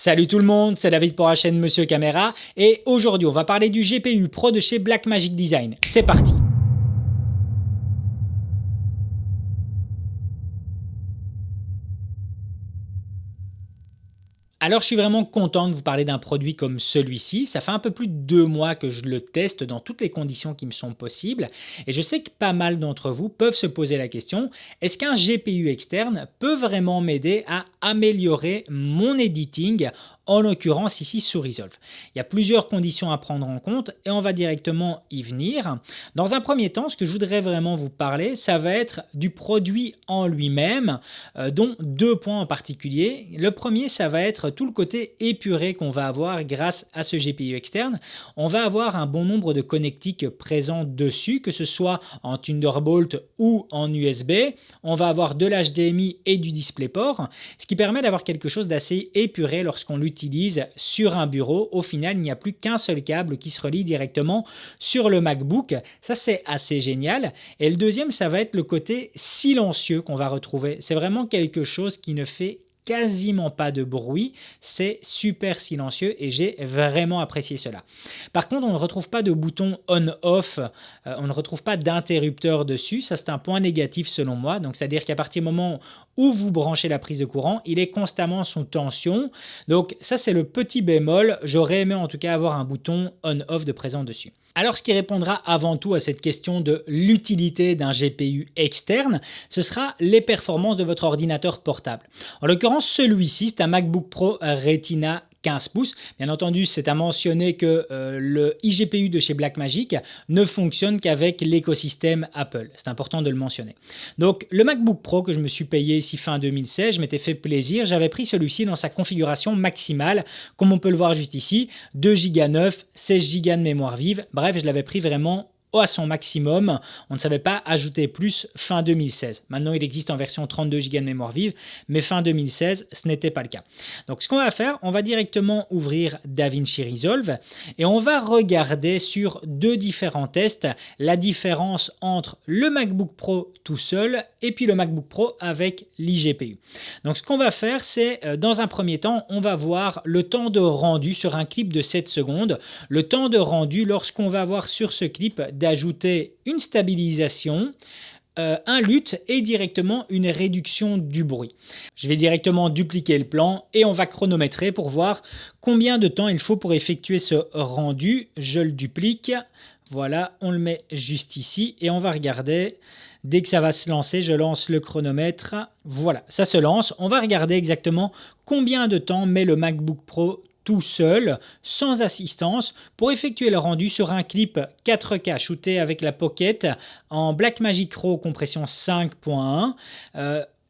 Salut tout le monde, c'est David pour la chaîne Monsieur Caméra et aujourd'hui on va parler du GPU Pro de chez Blackmagic Design. C'est parti! Alors je suis vraiment content de vous parler d'un produit comme celui-ci. Ça fait un peu plus de 2 mois que je le teste dans toutes les conditions qui me sont possibles. Et je sais que pas mal d'entre vous peuvent se poser la question, est-ce qu'un GPU externe peut vraiment m'aider à améliorer mon editing, en l'occurrence ici sous Resolve? Il y a plusieurs conditions à prendre en compte et on va directement y venir. Dans un premier temps, ce que je voudrais vraiment vous parler, ça va être du produit en lui-même, dont 2 points en particulier. Le premier, ça va être tout le côté épuré qu'on va avoir grâce à ce GPU externe. On va avoir un bon nombre de connectiques présents dessus, que ce soit en Thunderbolt ou en USB. On va avoir de l'HDMI et du DisplayPort, ce qui permet d'avoir quelque chose d'assez épuré lorsqu'on l'utilise sur un bureau. Au final, il n'y a plus qu'un seul câble qui se relie directement sur le MacBook. Ça, c'est assez génial. Et le deuxième, ça va être le côté silencieux qu'on va retrouver. C'est vraiment quelque chose qui ne fait quasiment pas de bruit, c'est super silencieux et j'ai vraiment apprécié cela. Par contre, on ne retrouve pas de bouton on-off, on ne retrouve pas d'interrupteur dessus, ça c'est un point négatif selon moi, donc c'est-à-dire qu'à partir du moment où vous branchez la prise de courant, il est constamment sous tension, donc ça c'est le petit bémol, j'aurais aimé en tout cas avoir un bouton on-off de présent dessus. Alors ce qui répondra avant tout à cette question de l'utilité d'un GPU externe, ce sera les performances de votre ordinateur portable. En l'occurrence, celui-ci, c'est un MacBook Pro Retina 15 pouces. Bien entendu, c'est à mentionner que le iGPU de chez Blackmagic ne fonctionne qu'avec l'écosystème Apple. C'est important de le mentionner. Donc, le MacBook Pro que je me suis payé ici fin 2016, je m'étais fait plaisir. J'avais pris celui-ci dans sa configuration maximale, comme on peut le voir juste ici, 2 Go 9, 16 Go de mémoire vive. Bref, je l'avais pris vraiment à son maximum. On ne savait pas ajouter plus fin 2016. Maintenant, il existe en version 32 Go de mémoire vive, mais fin 2016, ce n'était pas le cas. Donc, ce qu'on va faire, on va directement ouvrir DaVinci Resolve et on va regarder sur 2 différents tests la différence entre le MacBook Pro tout seul et puis le MacBook Pro avec l'iGPU. Donc, ce qu'on va faire, c'est dans un premier temps, on va voir le temps de rendu sur un clip de 7 secondes. Le temps de rendu lorsqu'on va voir sur ce clip d'ajouter une stabilisation, un LUT et directement une réduction du bruit. Je vais directement dupliquer le plan et on va chronométrer pour voir combien de temps il faut pour effectuer ce rendu. Je le duplique, voilà, on le met juste ici et on va regarder. Dès que ça va se lancer, je lance le chronomètre. Voilà, ça se lance. On va regarder exactement combien de temps met le MacBook Pro tout seul, sans assistance, pour effectuer le rendu sur un clip 4K shooté avec la Pocket en Blackmagic Raw compression 5.1,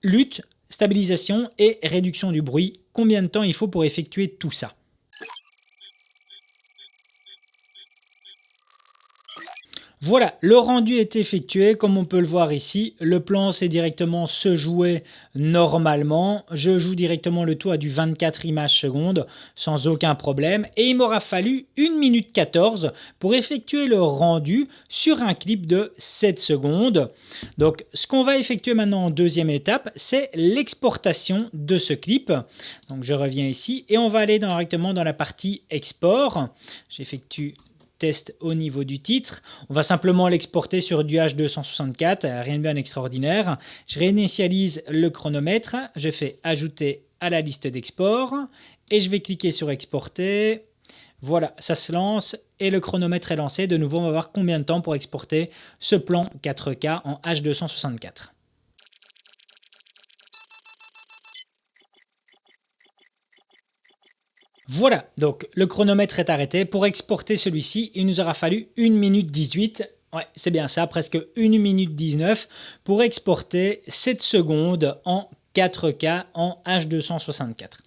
LUT, stabilisation et réduction du bruit. Combien de temps il faut pour effectuer tout ça? Voilà, le rendu est effectué, comme on peut le voir ici. Le plan, c'est directement se jouer normalement. Je joue directement le tout à du 24 images secondes sans aucun problème. Et il m'aura fallu 1 minute 14 pour effectuer le rendu sur un clip de 7 secondes. Donc, ce qu'on va effectuer maintenant en deuxième étape, c'est l'exportation de ce clip. Donc, je reviens ici et on va aller directement dans la partie export. J'effectue test au niveau du titre. On va simplement l'exporter sur du H264, rien de bien extraordinaire. Je réinitialise le chronomètre, je fais ajouter à la liste d'export et je vais cliquer sur exporter. Voilà, ça se lance et le chronomètre est lancé. De nouveau, on va voir combien de temps pour exporter ce plan 4K en H264. Voilà, donc le chronomètre est arrêté. Pour exporter celui-ci, il nous aura fallu 1 minute 18. Ouais, c'est bien ça, presque 1 minute 19 pour exporter 7 secondes en 4K en H264.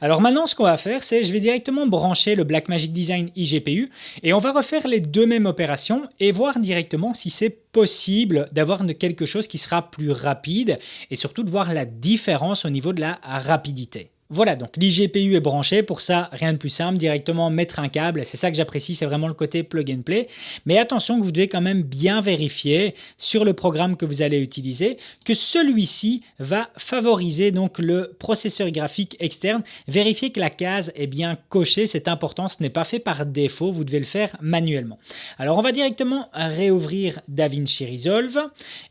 Alors maintenant, ce qu'on va faire, c'est je vais directement brancher le Blackmagic Design iGPU et on va refaire les 2 mêmes opérations et voir directement si c'est possible d'avoir quelque chose qui sera plus rapide et surtout de voir la différence au niveau de la rapidité. Voilà, donc l'iGPU est branché. Pour ça, rien de plus simple, directement mettre un câble. C'est ça que j'apprécie, c'est vraiment le côté plug and play. Mais attention que vous devez quand même bien vérifier sur le programme que vous allez utiliser que celui-ci va favoriser donc le processeur graphique externe. Vérifiez que la case est bien cochée, c'est important, ce n'est pas fait par défaut, vous devez le faire manuellement. Alors on va directement réouvrir DaVinci Resolve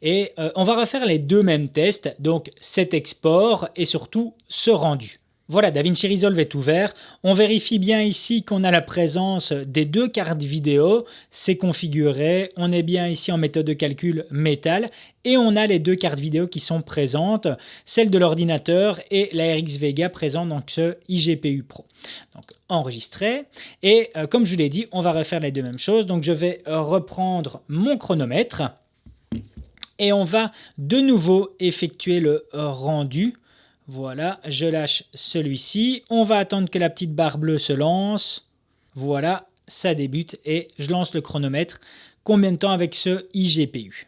et on va refaire les deux mêmes tests, donc cet export et surtout ce rendu. Voilà, DaVinci Resolve est ouvert. On vérifie bien ici qu'on a la présence des deux cartes vidéo. C'est configuré. On est bien ici en méthode de calcul métal. Et on a les deux cartes vidéo qui sont présentes, celle de l'ordinateur et la RX Vega présente dans ce iGPU Pro. Donc enregistré. Et comme je vous l'ai dit, on va refaire les deux mêmes choses. Donc je vais reprendre mon chronomètre. Et on va de nouveau effectuer le rendu. Voilà, je lâche celui-ci. On va attendre que la petite barre bleue se lance. Voilà, ça débute et je lance le chronomètre. Combien de temps avec ce iGPU?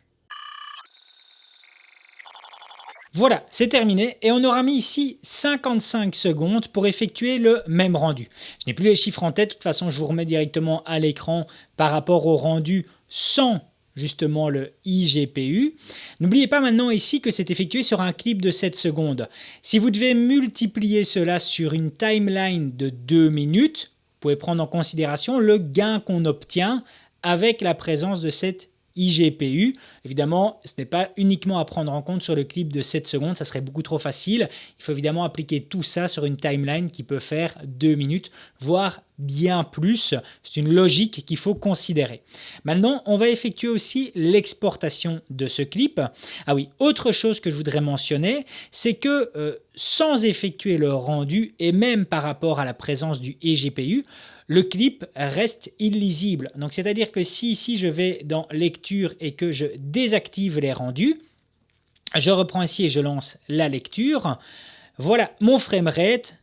Voilà, c'est terminé et on aura mis ici 55 secondes pour effectuer le même rendu. Je n'ai plus les chiffres en tête, de toute façon je vous remets directement à l'écran par rapport au rendu sans justement le iGPU. N'oubliez pas maintenant ici que c'est effectué sur un clip de 7 secondes. Si vous devez multiplier cela sur une timeline de 2 minutes, vous pouvez prendre en considération le gain qu'on obtient avec la présence de cette iGPU. Évidemment, ce n'est pas uniquement à prendre en compte sur le clip de 7 secondes, ça serait beaucoup trop facile. Il faut évidemment appliquer tout ça sur une timeline qui peut faire 2 minutes, voire bien plus. C'est une logique qu'il faut considérer. Maintenant, on va effectuer aussi l'exportation de ce clip. Ah oui, autre chose que je voudrais mentionner, c'est que sans effectuer le rendu et même par rapport à la présence du iGPU, le clip reste illisible. Donc, c'est-à-dire que si ici je vais dans lecture et que je désactive les rendus, je reprends ici et je lance la lecture. Voilà, mon framerate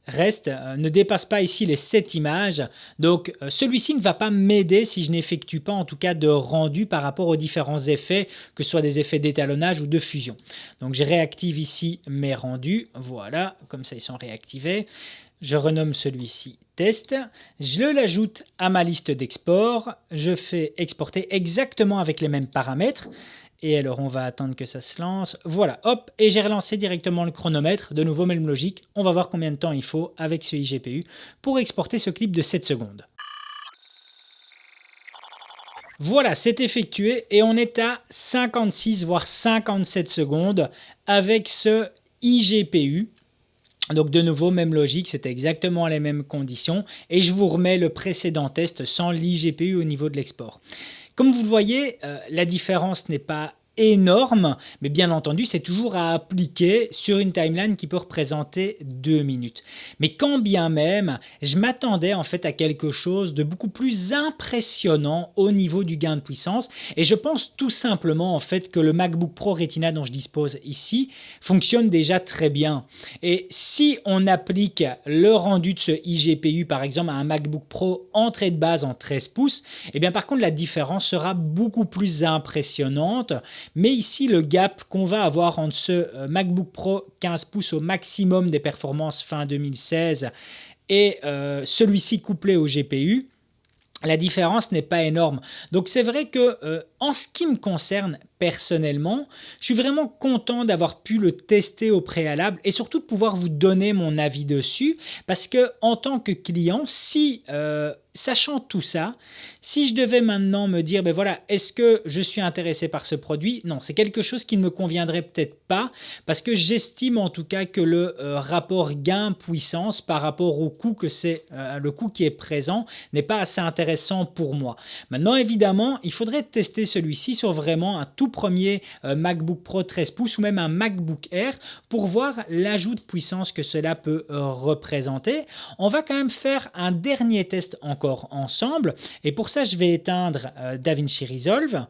ne dépasse pas ici les 7 images. Donc, celui-ci ne va pas m'aider si je n'effectue pas en tout cas de rendu par rapport aux différents effets, que ce soit des effets d'étalonnage ou de fusion. Donc, je réactive ici mes rendus. Voilà, comme ça ils sont réactivés. Je renomme celui-ci test, je l'ajoute à ma liste d'export, je fais exporter exactement avec les mêmes paramètres et alors on va attendre que ça se lance, voilà, hop, et j'ai relancé directement le chronomètre, de nouveau même logique, on va voir combien de temps il faut avec ce iGPU pour exporter ce clip de 7 secondes. Voilà, c'est effectué et on est à 56 voire 57 secondes avec ce iGPU. Donc de nouveau, même logique, c'était exactement les mêmes conditions et je vous remets le précédent test sans l'iGPU au niveau de l'export. Comme vous le voyez, la différence n'est pas énorme, mais bien entendu, c'est toujours à appliquer sur une timeline qui peut représenter 2 minutes. Mais quand bien même, je m'attendais en fait à quelque chose de beaucoup plus impressionnant au niveau du gain de puissance et je pense tout simplement en fait que le MacBook Pro Retina dont je dispose ici fonctionne déjà très bien. Et si on applique le rendu de ce iGPU par exemple à un MacBook Pro entrée de base en 13 pouces, et bien par contre la différence sera beaucoup plus impressionnante. Mais ici, le gap qu'on va avoir entre ce MacBook Pro 15 pouces au maximum des performances fin 2016 et celui-ci couplé au GPU, la différence n'est pas énorme. Donc c'est vrai que en ce qui me concerne personnellement, je suis vraiment content d'avoir pu le tester au préalable et surtout de pouvoir vous donner mon avis dessus parce que en tant que client, si sachant tout ça, si je devais maintenant me dire, ben voilà, est-ce que je suis intéressé par ce produit? Non, c'est quelque chose qui ne me conviendrait peut-être pas parce que j'estime en tout cas que le rapport gain-puissance par rapport au coût que c'est, le coût qui est présent n'est pas assez intéressant pour moi. Maintenant, évidemment, il faudrait tester celui-ci sur vraiment un tout premier MacBook Pro 13 pouces ou même un MacBook Air pour voir l'ajout de puissance que cela peut représenter. On va quand même faire un dernier test encore ensemble et pour ça je vais éteindre DaVinci Resolve.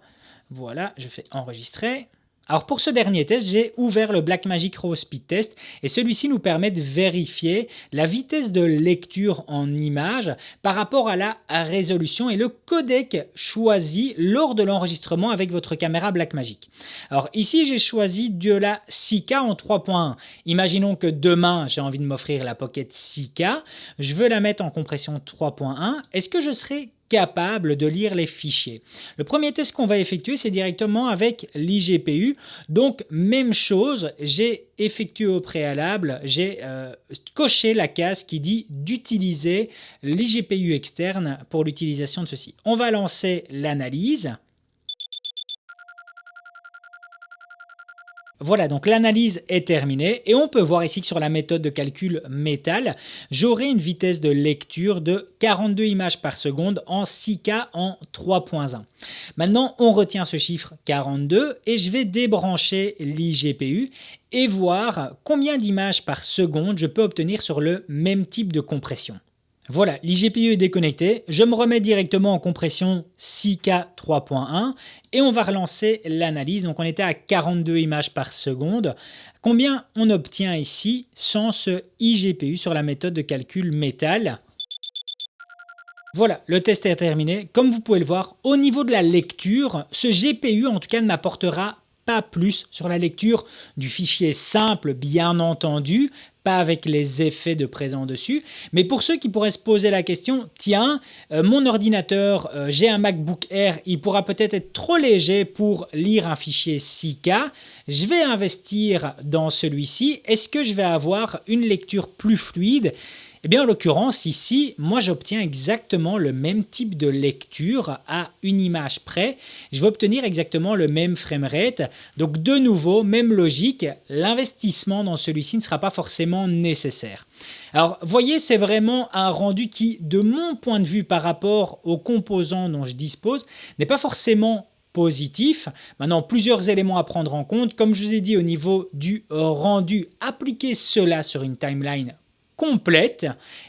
Voilà, je fais enregistrer. Alors pour ce dernier test, j'ai ouvert le Blackmagic Raw Speed Test et celui-ci nous permet de vérifier la vitesse de lecture en image par rapport à la résolution et le codec choisi lors de l'enregistrement avec votre caméra Blackmagic. Alors ici, j'ai choisi de la 6K en 3.1. Imaginons que demain, j'ai envie de m'offrir la Pocket 6K. Je veux la mettre en compression 3.1. Est-ce que je serai capable de lire les fichiers? Le premier test qu'on va effectuer, c'est directement avec l'iGPU. Donc, même chose, j'ai effectué au préalable, j'ai coché la case qui dit d'utiliser l'iGPU externe pour l'utilisation de ceci. On va lancer l'analyse. Voilà, donc l'analyse est terminée et on peut voir ici que sur la méthode de calcul métal, j'aurai une vitesse de lecture de 42 images par seconde en 6K en 3.1. Maintenant, on retient ce chiffre 42 et je vais débrancher l'iGPU et voir combien d'images par seconde je peux obtenir sur le même type de compression. Voilà, l'iGPU est déconnecté, je me remets directement en compression 6K 3.1 et on va relancer l'analyse. Donc on était à 42 images par seconde. Combien on obtient ici sans ce iGPU sur la méthode de calcul métal? Voilà, le test est terminé. Comme vous pouvez le voir, au niveau de la lecture, ce GPU en tout cas ne m'apportera pas plus sur la lecture du fichier simple, bien entendu, pas avec les effets de présent dessus. Mais pour ceux qui pourraient se poser la question, tiens, mon ordinateur, j'ai un MacBook Air, il pourra peut-être être trop léger pour lire un fichier 6K, je vais investir dans celui-ci, est-ce que je vais avoir une lecture plus fluide? Eh bien, en l'occurrence, ici, moi, j'obtiens exactement le même type de lecture à une image près. Je vais obtenir exactement le même framerate. Donc, de nouveau, même logique, l'investissement dans celui-ci ne sera pas forcément nécessaire. Alors, voyez, c'est vraiment un rendu qui, de mon point de vue, par rapport aux composants dont je dispose, n'est pas forcément positif. Maintenant, plusieurs éléments à prendre en compte. Comme je vous ai dit, au niveau du rendu, appliquez cela sur une timeline complète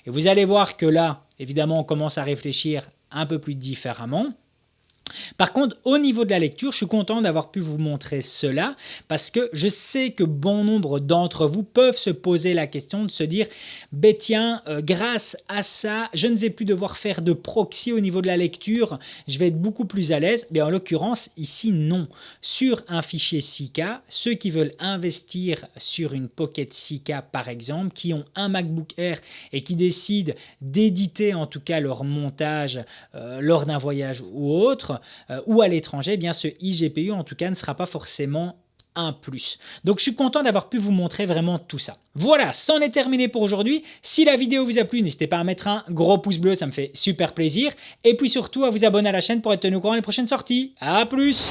et vous allez voir que là, évidemment, on commence à réfléchir un peu plus différemment. Par contre, au niveau de la lecture, je suis content d'avoir pu vous montrer cela parce que je sais que bon nombre d'entre vous peuvent se poser la question de se dire ben tiens, grâce à ça, je ne vais plus devoir faire de proxy au niveau de la lecture, je vais être beaucoup plus à l'aise. Mais en l'occurrence, ici, non. Sur un fichier 6K, ceux qui veulent investir sur une Pocket 6K par exemple, qui ont un MacBook Air et qui décident d'éditer en tout cas leur montage lors d'un voyage ou autre, ou à l'étranger, eh bien ce iGPU en tout cas ne sera pas forcément un plus. Donc je suis content d'avoir pu vous montrer vraiment tout ça. Voilà, c'en est terminé pour aujourd'hui. Si la vidéo vous a plu, n'hésitez pas à mettre un gros pouce bleu, ça me fait super plaisir. Et puis surtout à vous abonner à la chaîne pour être tenu au courant des prochaines sorties. À plus!